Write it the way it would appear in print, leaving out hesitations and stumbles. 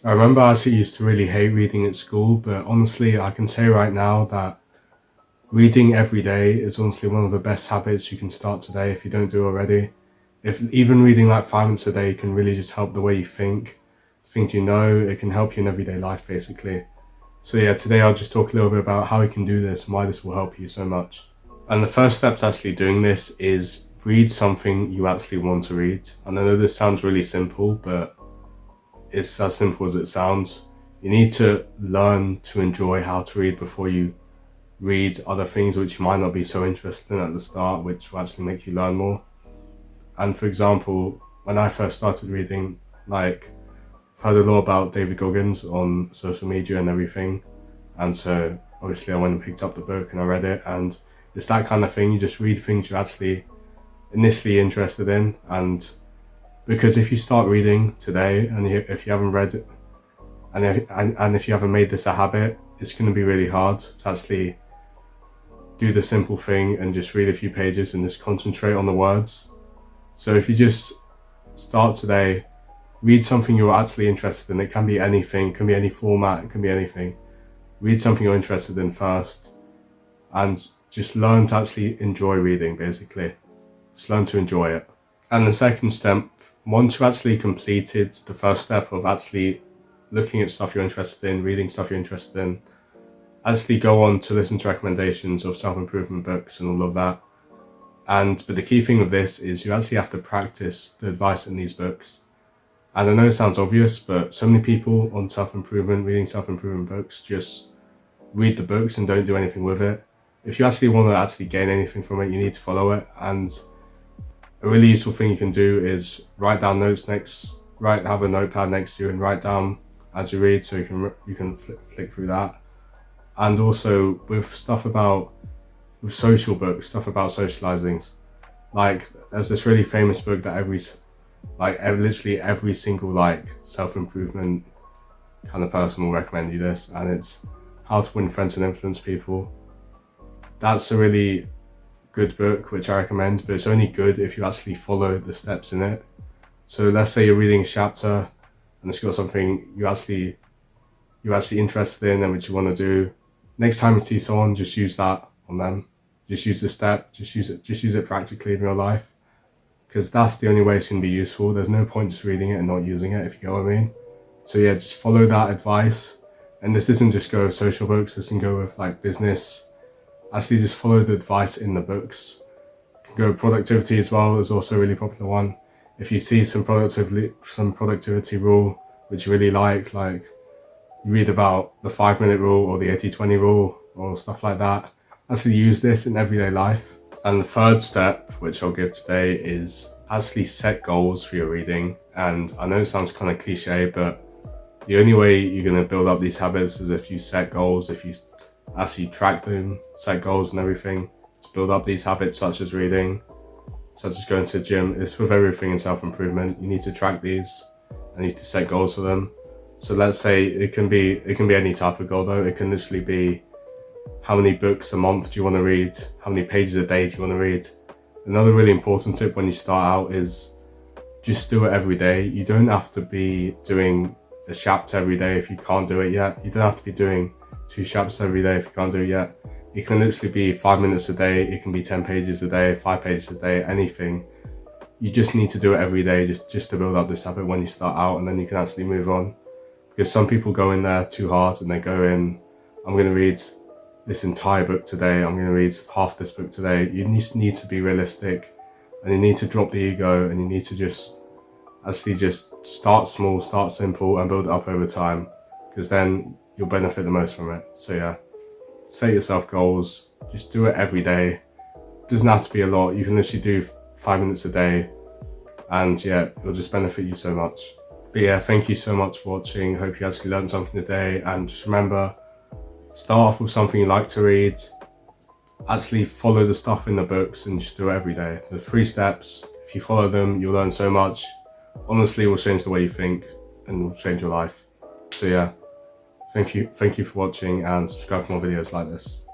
I remember I actually used to really hate reading at school, but honestly, I can say right now that reading every day is honestly one of the best habits you can start today if you don't do already. If even reading like 5 minutes a day can really just help the way you think, things you know, it can help you in everyday life basically. So yeah, today I'll just talk a little bit about how you can do this and why this will help you so much. And the first step to actually doing this is read something you actually want to read. And I know this sounds really simple, but it's as simple as it sounds. You need to learn to enjoy how to read before you read other things which you might not be so interested in at the start, which will actually make you learn more. And for example, when I first started reading, like, I've heard a lot about David Goggins on social media and everything. And so obviously I went and picked up the book and I read it, and it's that kind of thing. You just read things you're actually initially interested in. And because if you start reading today and if you haven't read it, and if you haven't made this a habit, it's going to be really hard to actually do the simple thing and just read a few pages and just concentrate on the words. So if you just start today, read something you're actually interested in. It can be anything, it can be any format, it can be anything. Read something you're interested in first and just learn to actually enjoy reading, basically. Just learn to enjoy it. And the second step, once you've actually completed the first step of actually looking at stuff you're interested in, reading stuff you're interested in, actually go on to listen to recommendations of self-improvement books and all of that. But the key thing with this is you actually have to practice the advice in these books. And I know it sounds obvious, but so many people on self-improvement, reading self-improvement books, just read the books and don't do anything with it. If you actually want to actually gain anything from it, you need to follow it. And a really useful thing you can do is write down notes have a notepad next to you and write down as you read, so you can flick through that. And also with social books, stuff about socializing. Like there's this really famous book that literally every single self-improvement kind of person will recommend you this, and it's How to Win Friends and Influence People. That's a really good book which I recommend, but it's only good if you actually follow the steps in it. So let's say you're reading a chapter and it's got something you're actually interested in and which you want to do. Next time you see someone, just use that on them. Just use the step, just use it practically in real life. Because that's the only way it's going to be useful. There's no point just reading it and not using it, if you get what I mean. So yeah, just follow that advice. And this doesn't just go with social books, this can go with like business. Actually just follow the advice in the books. It can go with productivity as well, is also a really popular one. If you see some productivity rule which you really like you read about the 5-minute rule or the 80-20 rule or stuff like that, actually use this in everyday life. And the third step, which I'll give today, is actually set goals for your reading. And I know it sounds kind of cliche, but the only way you're going to build up these habits is if you set goals, if you actually track them, set goals and everything to build up these habits, such as reading, such as going to the gym. It's with everything in self-improvement. You need to track these and you need to set goals for them. So let's say it can be any type of goal though. It can literally be, how many books a month do you want to read? How many pages a day do you want to read? Another really important tip when you start out is just do it every day. You don't have to be doing a chapter every day if you can't do it yet. You don't have to be doing 2 chapters every day if you can't do it yet. It can literally be 5 minutes a day. It can be 10 pages a day, 5 pages a day, anything. You just need to do it every day just to build up this habit when you start out, and then you can actually move on. Because some people go in there too hard and they go in, I'm going to read this entire book today, I'm going to read half this book today. You need to be realistic, and you need to drop the ego, and you need to just start small, start simple, and build it up over time, because then you'll benefit the most from it. So yeah, set yourself goals, just do it every day. It doesn't have to be a lot. You can literally do 5 minutes a day, and yeah, it'll just benefit you so much. But yeah, thank you so much for watching. Hope you actually learned something today, and just remember, start off with something you like to read. Actually follow the stuff in the books and just do it every day. The 3 steps, if you follow them, you'll learn so much. Honestly, it will change the way you think and will change your life. So yeah, thank you for watching, and subscribe for more videos like this.